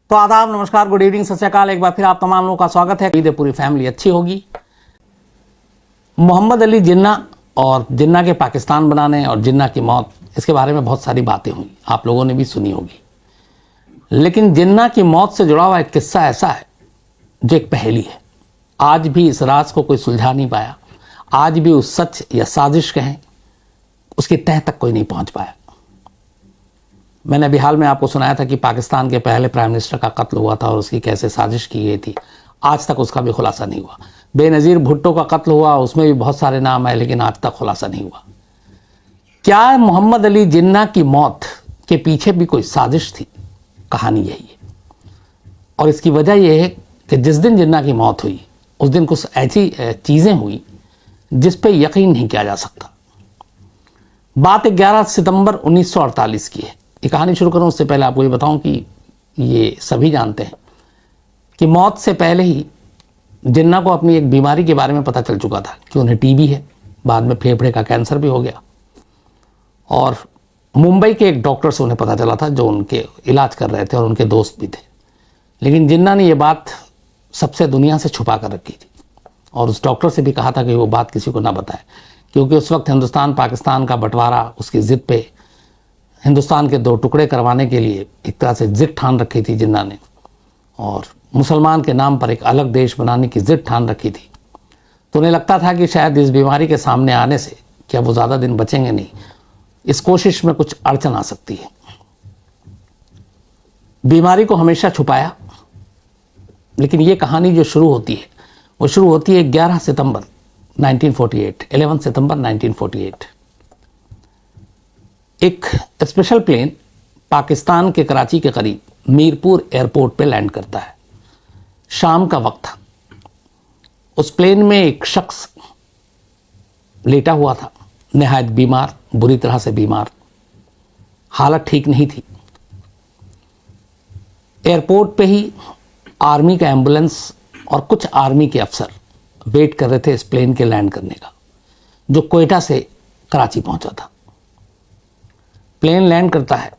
तो आदाब, नमस्कार, गुड इवनिंग, सत श्री अकाल। एक बार फिर आप तमाम लोगों का स्वागत है। उम्मीद है पूरी फैमिली अच्छी होगी। मोहम्मद अली जिन्ना और जिन्ना के पाकिस्तान बनाने और जिन्ना की मौत, इसके बारे में बहुत सारी बातें हुई, आप लोगों ने भी सुनी होगी। लेकिन जिन्ना की मौत से जुड़ा हुआ एक किस्सा ऐसा है जो एक पहेली है। आज भी इस राज को कोई सुलझा नहीं पाया। आज भी उस सच या साजिश कहें, उसकी तह तक कोई नहीं पहुंच पाया। मैंने अभी हाल में आपको सुनाया था कि पाकिस्तान के पहले प्राइम मिनिस्टर का कत्ल हुआ था और उसकी कैसे साजिश की गई थी। आज तक उसका भी खुलासा नहीं हुआ। बेनज़ीर भुट्टो का कत्ल हुआ, उसमें भी बहुत सारे नाम आए, लेकिन आज तक खुलासा नहीं हुआ। क्या मोहम्मद अली जिन्ना की मौत के पीछे भी कोई साजिश थी? कहानी यही है। और इसकी वजह यह है कि जिस दिन जिन्ना की मौत हुई, उस दिन कुछ ऐसी चीज़ें हुई जिस पे यकीन नहीं किया जा सकता। बात 11 सितंबर 1948 की है। ये कहानी शुरू करूं उससे पहले आपको ये बताऊं कि ये सभी जानते हैं कि मौत से पहले ही जिन्ना को अपनी एक बीमारी के बारे में पता चल चुका था कि उन्हें टीबी है। बाद में फेफड़े का कैंसर भी हो गया और मुंबई के एक डॉक्टर से उन्हें पता चला था जो उनके इलाज कर रहे थे और उनके दोस्त भी थे। लेकिन जिन्ना ने ये बात सबसे दुनिया से छुपा कर रखी थी और उस डॉक्टर से भी कहा था कि वो बात किसी को ना बताए, क्योंकि उस वक्त हिंदुस्तान पाकिस्तान का बंटवारा, उसकी ज़िद पे हिंदुस्तान के दो टुकड़े करवाने के लिए एक तरह से ज़िद ठान रखी थी जिन्ना ने, और मुसलमान के नाम पर एक अलग देश बनाने की ज़िद ठान रखी थी। तो उन्हें लगता था कि शायद इस बीमारी के सामने आने से क्या वो ज़्यादा दिन बचेंगे नहीं, इस कोशिश में कुछ अड़चन आ सकती है। बीमारी को हमेशा छुपाया, लेकिन ये कहानी जो शुरू होती है वो शुरू होती है 11 सितंबर 1948, 11 सितंबर 1948। एक स्पेशल प्लेन पाकिस्तान के कराची के करीब मीरपुर एयरपोर्ट पे लैंड करता है। शाम का वक्त था। उस प्लेन में एक शख्स लेटा हुआ था, निहायत बीमार, बुरी तरह से बीमार, हालत ठीक नहीं थी। एयरपोर्ट पे ही आर्मी का एम्बुलेंस और कुछ आर्मी के अफसर वेट कर रहे थे इस प्लेन के लैंड करने का, जो कोयटा से कराची पहुंचा था। प्लेन लैंड करता है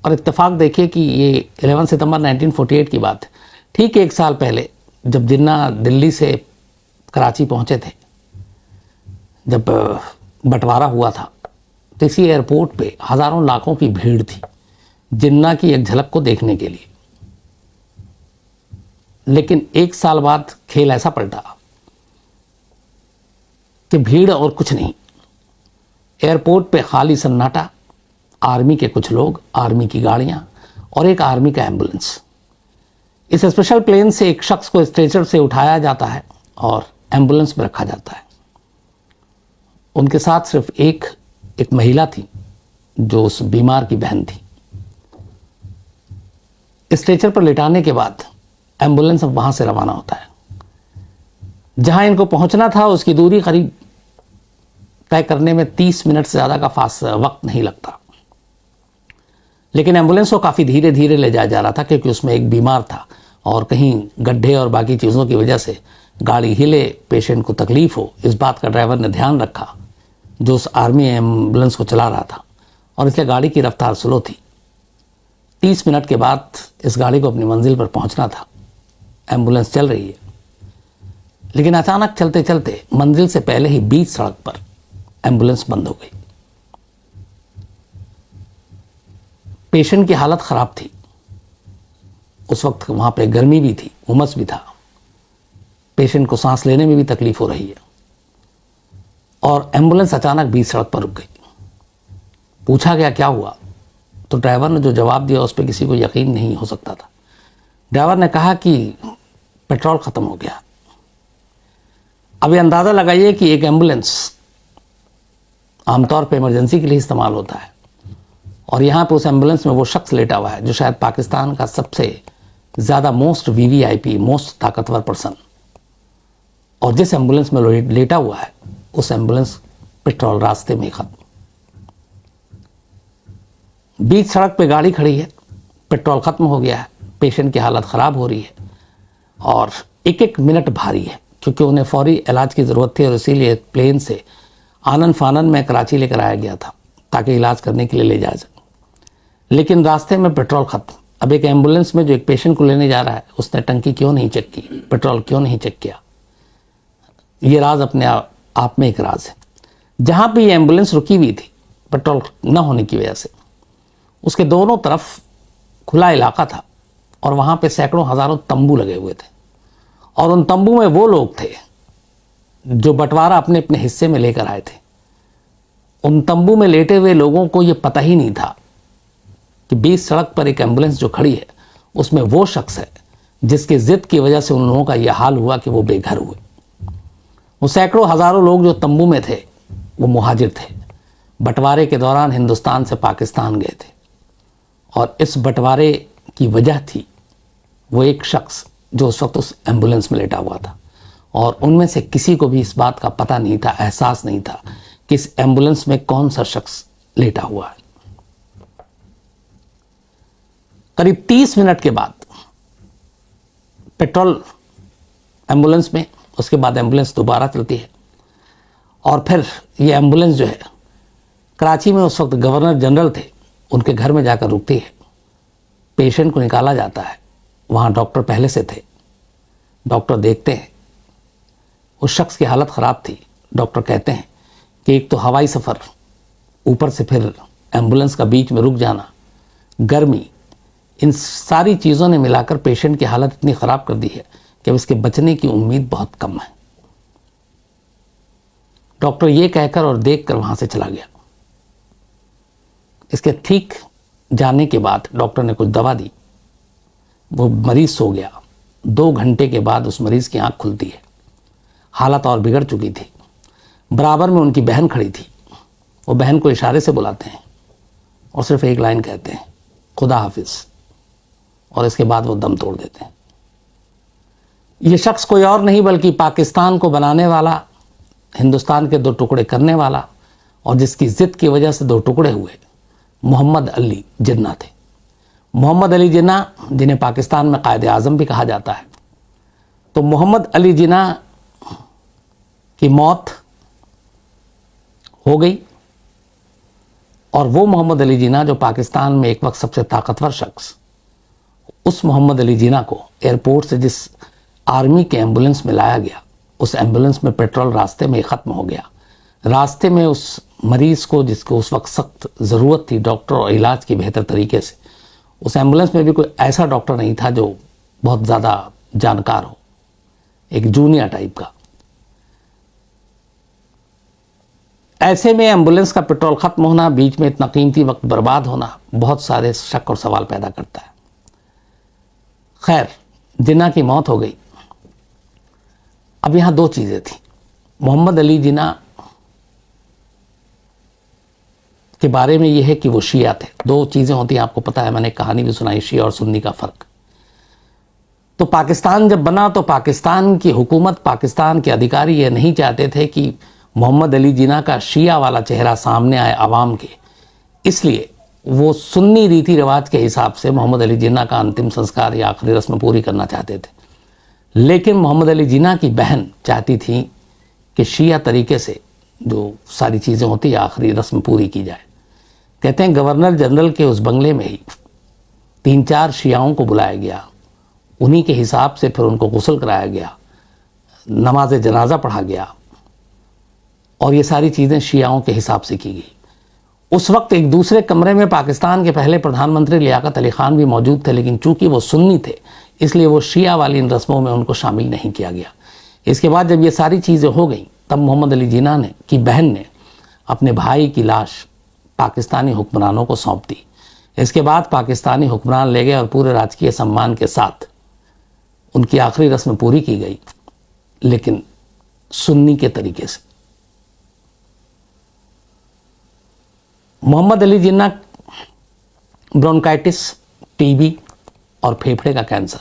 और इत्तेफाक देखिए कि ये 11 सितंबर 1948 की बात है। ठीक एक साल पहले जब जिन्ना दिल्ली से कराची पहुंचे थे, जब बंटवारा हुआ था, तो इसी एयरपोर्ट पे हज़ारों लाखों की भीड़ थी जिन्ना की एक झलक को देखने के लिए। लेकिन एक साल बाद खेल ऐसा पलटा कि भीड़ और कुछ नहीं, एयरपोर्ट पे खाली सन्नाटा, आर्मी के कुछ लोग, आर्मी की गाड़ियां और एक आर्मी का एम्बुलेंस। इस स्पेशल प्लेन से एक शख्स को स्ट्रेचर से उठाया जाता है और एम्बुलेंस में रखा जाता है। उनके साथ सिर्फ एक महिला थी जो उस बीमार की बहन थी। स्ट्रेचर पर लेटाने के बाद एम्बुलेंस अब वहां से रवाना होता है। जहां इनको पहुंचना था उसकी दूरी करीब तय करने में 30 मिनट से ज़्यादा का वक्त नहीं लगता। लेकिन एम्बुलेंस को काफ़ी धीरे धीरे ले जाया जा रहा था, क्योंकि उसमें एक बीमार था और कहीं गड्ढे और बाकी चीज़ों की वजह से गाड़ी हिले, पेशेंट को तकलीफ़ हो, इस बात का ड्राइवर ने ध्यान रखा जो उस आर्मी एम्बुलेंस को चला रहा था, और इसलिए गाड़ी की रफ्तार स्लो थी। 30 मिनट के बाद इस गाड़ी को अपनी मंजिल पर पहुंचना था। एम्बुलेंस चल रही है, लेकिन अचानक चलते चलते मंजिल से पहले ही बीच सड़क पर एम्बुलेंस बंद हो गई। पेशेंट की हालत ख़राब थी। उस वक्त वहाँ पे गर्मी भी थी, उमस भी था, पेशेंट को सांस लेने में भी तकलीफ हो रही है, और एम्बुलेंस अचानक बीच सड़क पर रुक गई। पूछा गया क्या हुआ, तो ड्राइवर ने जो जवाब दिया उस पर किसी को यकीन नहीं हो सकता था। ड्राइवर ने कहा कि पेट्रोल ख़त्म हो गया। अभी अंदाज़ा लगाइए कि एक एम्बुलेंस आमतौर पर इमरजेंसी के लिए इस्तेमाल होता है, और यहाँ पे उस एम्बुलेंस में वो शख्स लेटा हुआ है जो शायद पाकिस्तान का सबसे ज़्यादा मोस्ट वीवीआईपी, मोस्ट ताकतवर पर्सन, और जिस एम्बुलेंस में लेटा हुआ है उस एम्बुलेंस पेट्रोल रास्ते में ख़त्म। बीच सड़क पे गाड़ी खड़ी है, पेट्रोल ख़त्म हो गया है, पेशेंट की हालत ख़राब हो रही है और एक एक मिनट भारी है, क्योंकि उन्हें फौरी इलाज की ज़रूरत थी और इसीलिए प्लेन से आनन फानन में कराची लेकर आया गया था ताकि इलाज करने के लिए ले जाया जाए। लेकिन रास्ते में पेट्रोल ख़त्म। अब एक एम्बुलेंस में जो एक पेशेंट को लेने जा रहा है उसने टंकी क्यों नहीं चेक की, पेट्रोल क्यों नहीं चेक किया? ये राज अपने आप में एक राज है। जहाँ पे ये एम्बुलेंस रुकी हुई थी पेट्रोल न होने की वजह से, उसके दोनों तरफ खुला इलाका था और वहाँ पे सैकड़ों हज़ारों तंबू लगे हुए थे और उन तंबू में वो लोग थे जो बंटवारा अपने अपने हिस्से में लेकर आए थे। उन तंबू में लेटे हुए लोगों को ये पता ही नहीं था कि बीच सड़क पर एक एम्बुलेंस जो खड़ी है उसमें वो शख्स है जिसकी जिद की वजह से उन लोगों का यह हाल हुआ कि वो बेघर हुए। वो सैकड़ों हज़ारों लोग जो तंबू में थे वो मुहाजिर थे, बंटवारे के दौरान हिंदुस्तान से पाकिस्तान गए थे और इस बंटवारे की वजह थी वो एक शख्स जो उस वक्त उस एम्बुलेंस में लेटा हुआ था और उनमें से किसी को भी इस बात का पता नहीं था, एहसास नहीं था कि इस एम्बुलेंस में कौन सा शख्स लेटा हुआ है। करीब 30 मिनट के बाद पेट्रोल एम्बुलेंस में, उसके बाद एम्बुलेंस दोबारा चलती है और फिर ये एम्बुलेंस जो है कराची में उस वक्त गवर्नर जनरल थे, उनके घर में जाकर रुकती है। पेशेंट को निकाला जाता है, वहाँ डॉक्टर पहले से थे। डॉक्टर देखते हैं उस शख्स की हालत ख़राब थी। डॉक्टर कहते हैं कि एक तो हवाई सफ़र, ऊपर से फिर एम्बुलेंस का बीच में रुक जाना, गर्मी, इन सारी चीज़ों ने मिलाकर पेशेंट की हालत इतनी ख़राब कर दी है कि अब इसके बचने की उम्मीद बहुत कम है। डॉक्टर ये कहकर और देखकर वहाँ से चला गया। इसके ठीक जाने के बाद डॉक्टर ने कुछ दवा दी, वो मरीज़ सो गया। 2 घंटे के बाद उस मरीज़ की आँख खुलती है। हालत और बिगड़ चुकी थी। बराबर में उनकी बहन खड़ी थी। वो बहन को इशारे से बुलाते हैं और सिर्फ एक लाइन कहते हैं, खुदा हाफिज़, और इसके बाद वो दम तोड़ देते हैं। ये शख्स कोई और नहीं बल्कि पाकिस्तान को बनाने वाला, हिंदुस्तान के 2 टुकड़े करने वाला और जिसकी ज़िद की वजह से 2 टुकड़े हुए, मोहम्मद अली जिन्ना थे। मोहम्मद अली जिन्ना, जिन्हें पाकिस्तान में कायदे आज़म भी कहा जाता है। तो मोहम्मद अली जिन्ना की मौत हो गई और वो मोहम्मद अली जिन्ना जो पाकिस्तान में एक वक्त सबसे ताकतवर शख्स, उस मोहम्मद अली जिन्ना को एयरपोर्ट से जिस आर्मी के एम्बुलेंस में लाया गया, उस एम्बुलेंस में पेट्रोल रास्ते में ख़त्म हो गया। रास्ते में उस मरीज़ को, जिसको उस वक्त सख्त ज़रूरत थी डॉक्टर और इलाज की बेहतर तरीके से, उस एम्बुलेंस में भी कोई ऐसा डॉक्टर नहीं था जो बहुत ज़्यादा जानकार हो, एक जूनियर टाइप का। ऐसे में एम्बुलेंस का पेट्रोल ख़त्म होना, बीच में इतना कीमती वक्त बर्बाद होना बहुत सारे शक और सवाल पैदा करता है। खैर, जिन्ना की मौत हो गई। अब यहाँ 2 चीज़ें थी। मोहम्मद अली जिन्ना के बारे में यह है कि वो शिया थे। 2 चीज़ें होती हैं, आपको पता है, मैंने कहानी भी सुनाई, शिया और सुन्नी का फ़र्क। तो पाकिस्तान जब बना तो पाकिस्तान की हुकूमत, पाकिस्तान के अधिकारी ये नहीं चाहते थे कि मोहम्मद अली जिन्ना का शिया वाला चेहरा सामने आए आवाम के, इसलिए वो सुन्नी रीति रिवाज के हिसाब से मोहम्मद अली जिन्ना का अंतिम संस्कार या आखिरी रस्म पूरी करना चाहते थे। लेकिन मोहम्मद अली जिन्ना की बहन चाहती थी कि शिया तरीके से जो सारी चीज़ें होती है आखिरी रस्म पूरी की जाए। कहते हैं गवर्नर जनरल के उस बंगले में ही 3-4 शियाओं को बुलाया गया, उन्हीं के हिसाब से फिर उनको गुस्ल कराया गया, नमाज जनाजा पढ़ा गया और ये सारी चीज़ें शियाओं के हिसाब से की गई। उस वक्त एक दूसरे कमरे में पाकिस्तान के पहले प्रधानमंत्री लियाकत अली ख़ान भी मौजूद थे, लेकिन चूंकि वो सुन्नी थे इसलिए वो शिया वाली इन रस्मों में उनको शामिल नहीं किया गया। इसके बाद जब ये सारी चीज़ें हो गई तब मोहम्मद अली जिन्ना की बहन ने अपने भाई की लाश पाकिस्तानी हुक्मरानों को सौंप दी। इसके बाद पाकिस्तानी हुक्मरान ले गए और पूरे राजकीय सम्मान के साथ उनकी आखिरी रस्म पूरी की गई, लेकिन सुन्नी के तरीके से। मोहम्मद अली जिन्ना ब्रोंकाइटिस, टीबी और फेफड़े का कैंसर,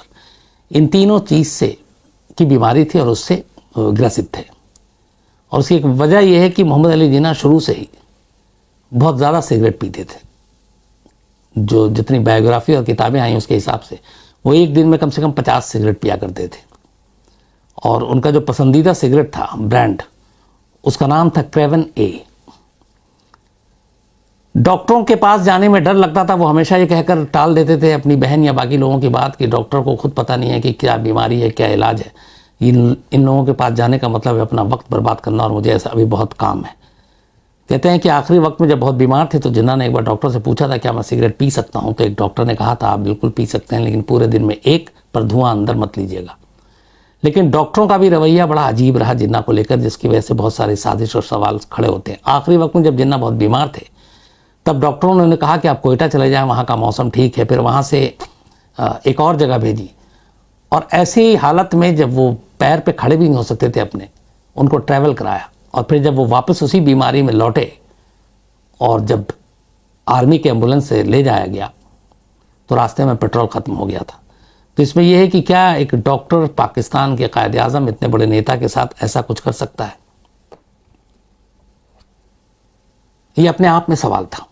इन तीनों चीज़ से की बीमारी थी और उससे ग्रसित थे। और उसकी एक वजह यह है कि मोहम्मद अली जिन्ना शुरू से ही बहुत ज़्यादा सिगरेट पीते थे। जो जितनी बायोग्राफी और किताबें आई उसके हिसाब से वो एक दिन में कम से कम 50 सिगरेट पिया करते थे। और उनका जो पसंदीदा सिगरेट था ब्रांड, उसका नाम था क्रेवन ए। डॉक्टरों के पास जाने में डर लगता था। वो हमेशा ये कहकर टाल देते थे अपनी बहन या बाकी लोगों की बात कि डॉक्टर को खुद पता नहीं है कि क्या बीमारी है, क्या इलाज है। इन लोगों के पास जाने का मतलब है अपना वक्त बर्बाद करना, और मुझे ऐसा अभी बहुत काम है। कहते हैं कि आखिरी वक्त में जब बहुत बीमार थे तो जिन्ना ने एक बार डॉक्टर से पूछा था क्या मैं सिगरेट पी सकता हूँ, तो एक डॉक्टर ने कहा था आप बिल्कुल पी सकते हैं, लेकिन पूरे दिन में एक, पर धुआं अंदर मत लीजिएगा। लेकिन डॉक्टरों का भी रवैया बड़ा अजीब रहा जिन्ना को लेकर, जिसकी वजह से बहुत सारी साजिश और सवाल खड़े होते हैं। आखिरी वक्त में जब जिन्ना बहुत बीमार थे तब डॉक्टरों ने कहा कि आप कोयटा चले जाएं, वहाँ का मौसम ठीक है। फिर वहाँ से एक और जगह भेजी, और ऐसी हालत में जब वो पैर पे खड़े भी नहीं हो सकते थे अपने, उनको ट्रैवल कराया। और फिर जब वो वापस उसी बीमारी में लौटे और जब आर्मी के एम्बुलेंस से ले जाया गया तो रास्ते में पेट्रोल ख़त्म हो गया था। तो इसमें यह है कि क्या एक डॉक्टर पाकिस्तान के कायदे आज़म इतने बड़े नेता के साथ ऐसा कुछ कर सकता है? ये अपने आप में सवाल था।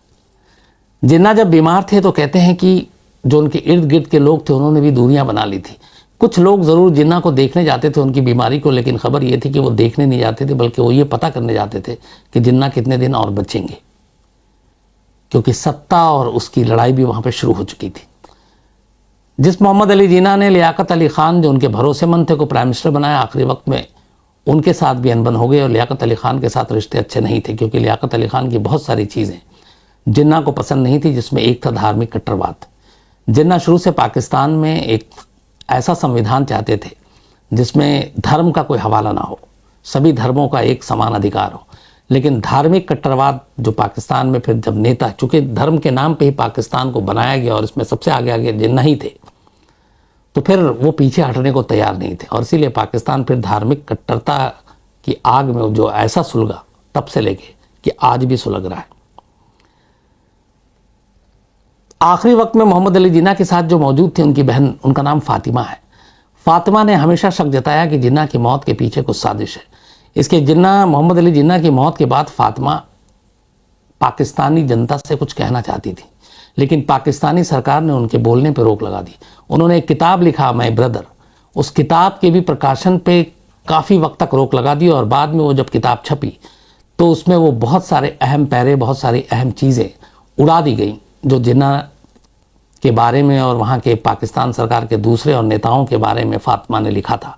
जिन्ना जब बीमार थे तो कहते हैं कि जो उनके इर्द गिर्द के लोग थे उन्होंने भी दूरियां बना ली थी। कुछ लोग ज़रूर जिन्ना को देखने जाते थे उनकी बीमारी को, लेकिन खबर ये थी कि वो देखने नहीं जाते थे, बल्कि वो ये पता करने जाते थे कि जिन्ना कितने दिन और बचेंगे, क्योंकि सत्ता और उसकी लड़ाई भी वहाँ पर शुरू हो चुकी थी। जिस मोहम्मद अली जिन्ना ने लियाकत अली खान जो उनके भरोसेमंद थे को प्राइम मिनिस्टर बनाया, आखिरी वक्त में उनके साथ भी अनबन हो गई और लियाकत अली खान के साथ रिश्ते अच्छे नहीं थे, क्योंकि लियाकत अली खान की बहुत सारी चीज़ें जिन्ना को पसंद नहीं थी, जिसमें एक था धार्मिक कट्टरवाद। जिन्ना शुरू से पाकिस्तान में एक ऐसा संविधान चाहते थे जिसमें धर्म का कोई हवाला ना हो, सभी धर्मों का एक समान अधिकार हो। लेकिन धार्मिक कट्टरवाद जो पाकिस्तान में फिर जब नेता, चूँकि धर्म के नाम पे ही पाकिस्तान को बनाया गया और इसमें सबसे आगे आगे जिन्ना ही थे, तो फिर वो पीछे हटने को तैयार नहीं थे। और इसीलिए पाकिस्तान फिर धार्मिक कट्टरता की आग में जो ऐसा सुलगा, तब से लेके कि आज भी सुलग रहा है। आखिरी वक्त में मोहम्मद अली जिन्ना के साथ जो मौजूद थे उनकी बहन, उनका नाम फातिमा है। फातिमा ने हमेशा शक जताया कि जिन्ना की मौत के पीछे कुछ साजिश है। इसके मोहम्मद अली जिन्ना की मौत के बाद फातिमा पाकिस्तानी जनता से कुछ कहना चाहती थी, लेकिन पाकिस्तानी सरकार ने उनके बोलने पर रोक लगा दी। उन्होंने एक किताब लिखा, माय ब्रदर, उस किताब के भी प्रकाशन पे काफ़ी वक्त तक रोक लगा दी। और बाद में वो जब किताब छपी तो उसमें वो बहुत सारे अहम पैरे, बहुत सारी अहम चीज़ें उड़ा दी गई जो जिन्ना के बारे में और वहाँ के पाकिस्तान सरकार के दूसरे और नेताओं के बारे में फातिमा ने लिखा था।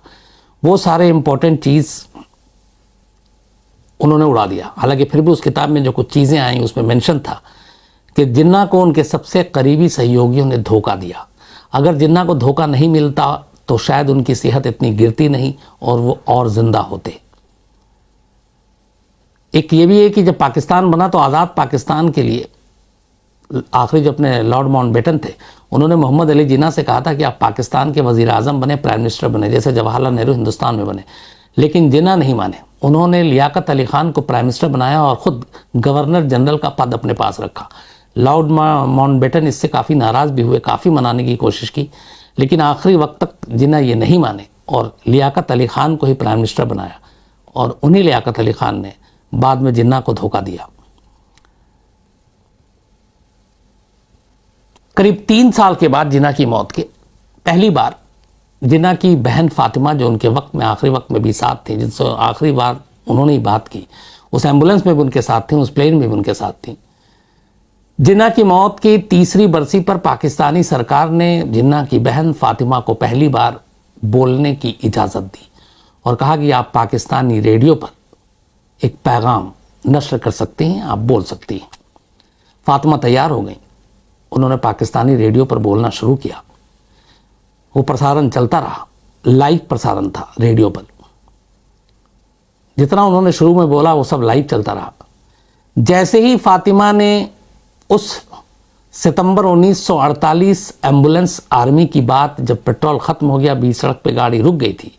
वो सारे इम्पोर्टेंट चीज़ उन्होंने उड़ा दिया। हालांकि फिर भी उस किताब में जो कुछ चीज़ें आई उसमें मेंशन था कि जिन्ना को उनके सबसे करीबी सहयोगियों ने धोखा दिया। अगर जिन्ना को धोखा नहीं मिलता तो शायद उनकी सेहत इतनी गिरती नहीं और वो और ज़िंदा होते। एक ये भी है कि जब पाकिस्तान बना तो आज़ाद पाकिस्तान के लिए आखिरी जो अपने लॉर्ड माउंटबेटन थे, उन्होंने मोहम्मद अली जिन्ना से कहा था कि आप पाकिस्तान के वज़ीर आज़म बने, प्राइम मिनिस्टर बने, जैसे जवाहरलाल नेहरू हिंदुस्तान में बने। लेकिन जिन्ना नहीं माने। उन्होंने लियाकत अली खान को प्राइम मिनिस्टर बनाया और ख़ुद गवर्नर जनरल का पद अपने पास रखा। लॉर्ड माउंटबेटन इससे काफ़ी नाराज़ भी हुए, काफ़ी मनाने की कोशिश की, लेकिन आखिरी वक्त तक जिन्ना ये नहीं माने और लियाकत अली खान को ही प्राइम मिनिस्टर बनाया। और उन्हीं लियाकत अली खान ने बाद में जिन्ना को धोखा दिया। करीब 3 साल के बाद जिन्ना की मौत के पहली बार जिन्ना की बहन फातिमा, जो उनके वक्त में आखिरी वक्त में भी साथ थी, जिनसे आखिरी बार उन्होंने ही बात की, उस एम्बुलेंस में भी उनके साथ थी, उस प्लेन में भी उनके साथ थी। जिन्ना की मौत की 3री बरसी पर पाकिस्तानी सरकार ने जिन्ना की बहन फातिमा को पहली बार बोलने की इजाज़त दी और कहा कि आप पाकिस्तानी रेडियो पर एक पैगाम नश्र कर सकती हैं, आप बोल सकती हैं। फातिमा तैयार हो गई। उन्होंने पाकिस्तानी रेडियो पर बोलना शुरू किया। वो प्रसारण चलता रहा, लाइव प्रसारण था रेडियो पर। जितना उन्होंने शुरू में बोला वो सब लाइव चलता रहा। जैसे ही फातिमा ने उस सितंबर 1948 एम्बुलेंस आर्मी की बात, जब पेट्रोल ख़त्म हो गया, बीच सड़क पे गाड़ी रुक गई थी,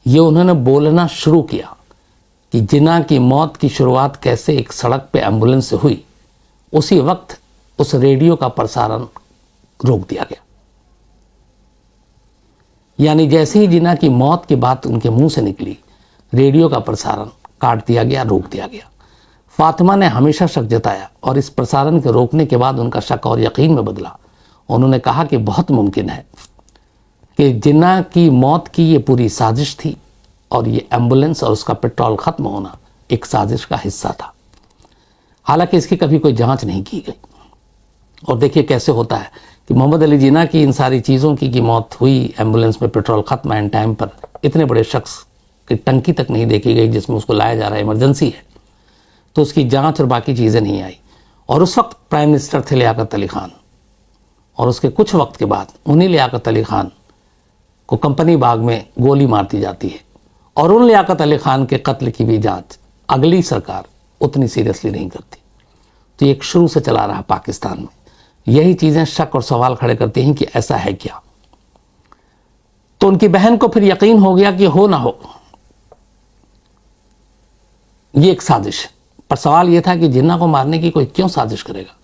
ये उन्होंने बोलना शुरू किया कि जिन्ना की मौत की शुरुआत कैसे एक सड़क पे एम्बुलेंस से हुई। उसी वक्त उस रेडियो का प्रसारण रोक दिया गया। यानी जैसे ही जिन्ना की मौत की बात उनके मुंह से निकली, रेडियो का प्रसारण काट दिया गया, रोक दिया गया। फातिमा ने हमेशा शक जताया और इस प्रसारण के रोकने के बाद उनका शक और यकीन में बदला। उन्होंने कहा कि बहुत मुमकिन है कि जिन्ना की मौत की ये पूरी साजिश थी और ये एम्बुलेंस और उसका पेट्रोल ख़त्म होना एक साजिश का हिस्सा था। हालांकि इसकी कभी कोई जांच नहीं की गई। और देखिए कैसे होता है कि मोहम्मद अली जिन्ना की इन सारी चीज़ों की मौत हुई, एम्बुलेंस में पेट्रोल खत्म एंड टाइम पर, इतने बड़े शख्स की टंकी तक नहीं देखी गई जिसमें उसको लाया जा रहा है, इमरजेंसी है, तो उसकी जांच और बाकी चीज़ें नहीं आई। और उस वक्त प्राइम मिनिस्टर थे लियाकत अली खान, और उसके कुछ वक्त के बाद उन्हीं लियाकत अली खान को कंपनी बाग में गोली मार दी जाती है, और उन लियाकत अली खान के कत्ल की भी जांच अगली सरकार उतनी सीरियसली नहीं करती। तो ये एक शुरू से चला रहा पाकिस्तान में, यही चीज़ें शक और सवाल खड़े करती हैं कि ऐसा है क्या। तो उनकी बहन को फिर यकीन हो गया कि हो ना हो ये एक साजिश है, पर सवाल ये था कि जिन्ना को मारने की कोई क्यों साजिश करेगा।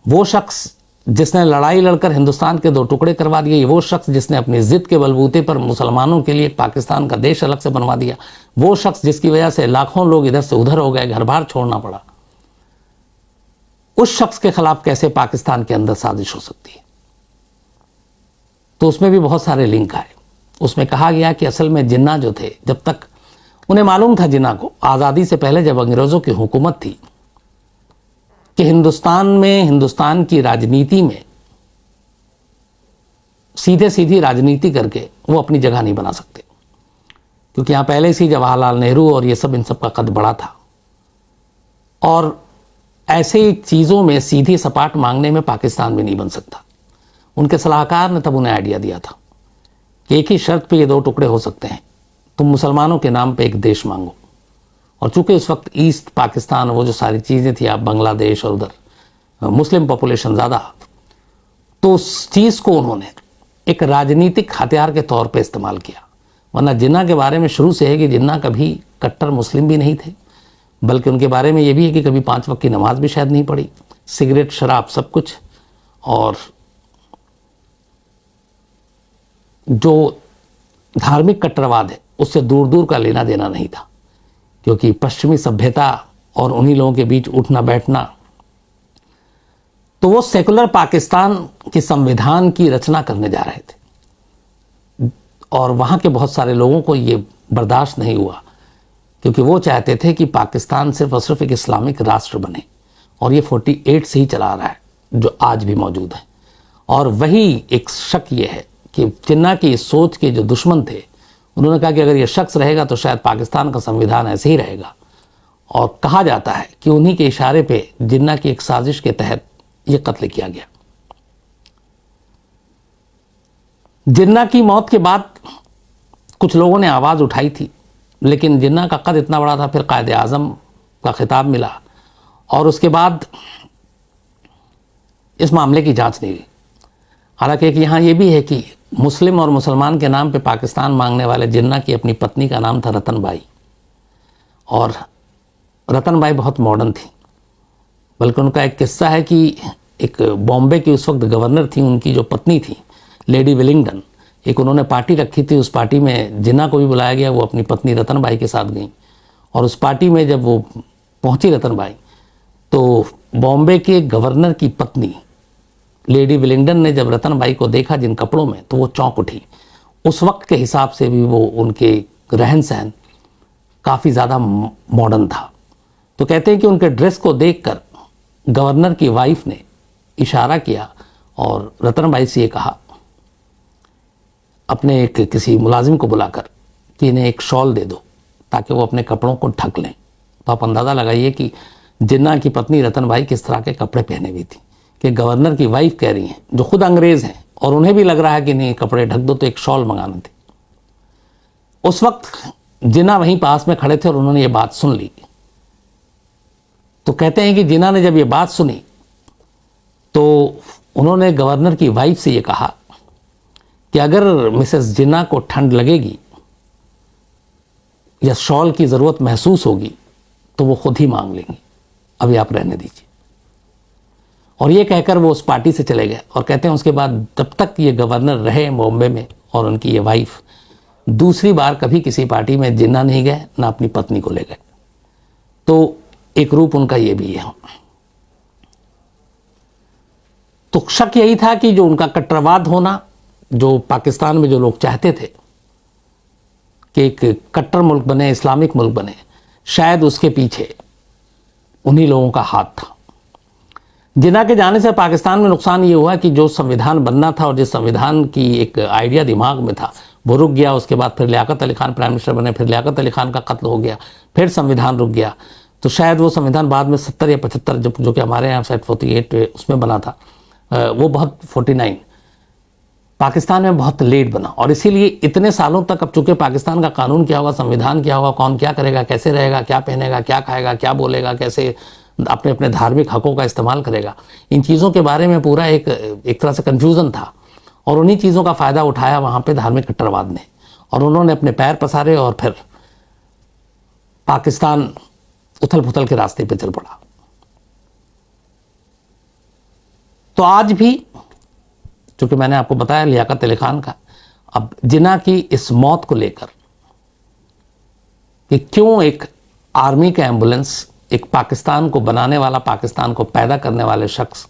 वो शख्स जिसने लड़ाई लड़कर हिंदुस्तान के 2 टुकड़े करवा दिए, वो शख्स जिसने अपनी जिद के बलबूते पर मुसलमानों के लिए पाकिस्तान का देश अलग से बनवा दिया, वो शख्स जिसकी वजह से लाखों लोग इधर से उधर हो गए, घर बार छोड़ना पड़ा, उस शख्स के खिलाफ कैसे पाकिस्तान के अंदर साजिश हो सकती है। तो उसमें भी बहुत सारे लिंक आए। उसमें कहा गया कि असल में जिन्ना जो थे, जब तक उन्हें मालूम था, जिन्ना को आज़ादी से पहले जब अंग्रेज़ों की हुकूमत थी, कि हिंदुस्तान में, हिंदुस्तान की राजनीति में सीधे सीधी राजनीति करके वो अपनी जगह नहीं बना सकते, क्योंकि यहाँ पहले से जवाहरलाल नेहरू और ये सब, इन सब का कद बड़ा था, और ऐसे चीज़ों में सीधी सपाट मांगने में पाकिस्तान में नहीं बन सकता। उनके सलाहकार ने तब उन्हें आइडिया दिया था कि एक ही शर्त पे ये 2 टुकड़े हो सकते हैं, तुम मुसलमानों के नाम पे एक देश मांगो। और चूंकि उस वक्त ईस्ट पाकिस्तान, वो जो सारी चीज़ें थी, आप बांग्लादेश और उधर मुस्लिम पॉपुलेशन ज़्यादा, तो उस चीज़ को उन्होंने एक राजनीतिक हथियार के तौर पे इस्तेमाल किया। वरना जिन्ना के बारे में शुरू से है कि जिन्ना कभी कट्टर मुस्लिम भी नहीं थे, बल्कि उनके बारे में ये भी है कि कभी 5 वक्त की नमाज भी शायद नहीं पढ़ी, सिगरेट, शराब, सब कुछ, और जो धार्मिक कट्टरवाद है उससे दूर दूर का लेना देना नहीं था, क्योंकि पश्चिमी सभ्यता और उन्हीं लोगों के बीच उठना बैठना, तो वो सेकुलर पाकिस्तान के संविधान की रचना करने जा रहे थे, और वहाँ के बहुत सारे लोगों को ये बर्दाश्त नहीं हुआ, क्योंकि वो चाहते थे कि पाकिस्तान सिर्फ और सिर्फ एक इस्लामिक राष्ट्र बने, और ये 48 से ही चला रहा है, जो आज भी मौजूद है। और वही एक शक ये है कि जिन्ना की सोच के जो दुश्मन थे, उन्होंने कहा कि अगर ये शख्स रहेगा तो शायद पाकिस्तान का संविधान ऐसे ही रहेगा, और कहा जाता है कि उन्हीं के इशारे पे जिन्ना की एक साजिश के तहत ये कत्ल किया गया। जिन्ना की मौत के बाद कुछ लोगों ने आवाज़ उठाई थी, लेकिन जिन्ना का कद इतना बड़ा था, फिर कायद आज़म का खिताब मिला, और उसके बाद इस मामले की जांच नहीं हुई। हालांकि एक यहाँ ये भी है कि मुस्लिम और मुसलमान के नाम पे पाकिस्तान मांगने वाले जिन्ना की अपनी पत्नी का नाम था रतन बाई, और रतन बाई बहुत मॉडर्न थी, बल्कि उनका एक किस्सा है कि एक बॉम्बे की उस वक्त गवर्नर थी, उनकी जो पत्नी थी लेडी विलिंगडन, एक उन्होंने पार्टी रखी थी, उस पार्टी में जिन्ना को भी बुलाया गया, वो अपनी पत्नी रतन बाई के साथ गई, और उस पार्टी में जब वो पहुंची रतन बाई, तो बॉम्बे के गवर्नर की पत्नी लेडी विलिंगडन ने जब रतन बाई को देखा जिन कपड़ों में, तो वो चौंक उठी। उस वक्त के हिसाब से भी वो उनके रहन सहन काफ़ी ज़्यादा मॉडर्न था। तो कहते हैं कि उनके ड्रेस को देखकर गवर्नर की वाइफ ने इशारा किया और रतन बाई से ये कहा, अपने एक किसी मुलाजिम को बुलाकर, कि इन्हें एक शॉल दे दो ताकि वो अपने कपड़ों को ढक लें। तो आप अंदाज़ा लगाइए कि जिन्ना की पत्नी रतन बाई किस तरह के कपड़े पहने हुई थी, कि गवर्नर की वाइफ कह रही हैं, जो खुद अंग्रेज़ हैं, और उन्हें भी लग रहा है कि नहीं कपड़े ढक दो, तो एक शॉल मंगाना थी। उस वक्त जिन्ना वहीं पास में खड़े थे और उन्होंने ये बात सुन ली। तो कहते हैं कि जिन्ना ने जब ये बात सुनी तो उन्होंने गवर्नर की वाइफ से ये कहा कि अगर मिसेस जिन्ना को ठंड लगेगी या शॉल की ज़रूरत महसूस होगी तो वो खुद ही मांग लेंगी, अभी आप रहने दीजिए। और ये कहकर वो उस पार्टी से चले गए। और कहते हैं उसके बाद जब तक ये गवर्नर रहे बॉम्बे में और उनकी ये वाइफ, दूसरी बार कभी किसी पार्टी में जिन्ना नहीं गए, ना अपनी पत्नी को ले गए। तो एक रूप उनका ये भी है। तो शक यही था कि जो उनका कट्टरवाद होना, जो पाकिस्तान में जो लोग चाहते थे कि एक कट्टर मुल्क बने, इस्लामिक मुल्क बने, शायद उसके पीछे उन्हीं लोगों का हाथ था। जिन्ना के जाने से पाकिस्तान में नुकसान ये हुआ कि जो संविधान बनना था और जिस संविधान की एक आइडिया दिमाग में था वो रुक गया। उसके बाद फिर लियाकत अली खान प्राइम मिनिस्टर बने, फिर लियाकत अली खान का कत्ल हो गया, फिर संविधान रुक गया। तो शायद वो संविधान बाद में 70 या 75 जो कि हमारे यहाँ शायद 48 उसमें बना था, वो बहुत 49 पाकिस्तान में बहुत लेट बना। और इसीलिए इतने सालों तक, अब चूंकि पाकिस्तान का कानून क्या होगा, संविधान क्या होगा, कौन क्या करेगा, कैसे रहेगा, क्या पहनेगा, क्या खाएगा, क्या बोलेगा, कैसे अपने अपने धार्मिक हकों का इस्तेमाल करेगा, इन चीज़ों के बारे में पूरा एक तरह से कन्फ्यूज़न था। और उन्हीं चीज़ों का फ़ायदा उठाया वहाँ पे धार्मिक कट्टरवाद ने, और उन्होंने अपने पैर पसारे और फिर पाकिस्तान उथल पुथल के रास्ते पे चल पड़ा। तो आज भी, चूंकि मैंने आपको बताया लियाकत अली खान का, अब जिन्ना की इस मौत को लेकर कि क्यों एक आर्मी का एम्बुलेंस, एक पाकिस्तान को बनाने वाला, पाकिस्तान को पैदा करने वाले शख्स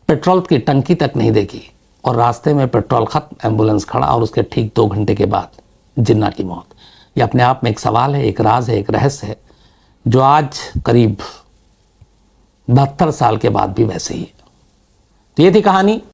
पेट्रोल की टंकी तक नहीं देखी और रास्ते में पेट्रोल खत्म, एम्बुलेंस खड़ा, और उसके ठीक 2 घंटे के बाद जिन्ना की मौत। यह अपने आप में एक सवाल है, एक राज है, एक रहस्य है, जो आज करीब 72 साल के बाद भी वैसे ही है। तो ये थी कहानी।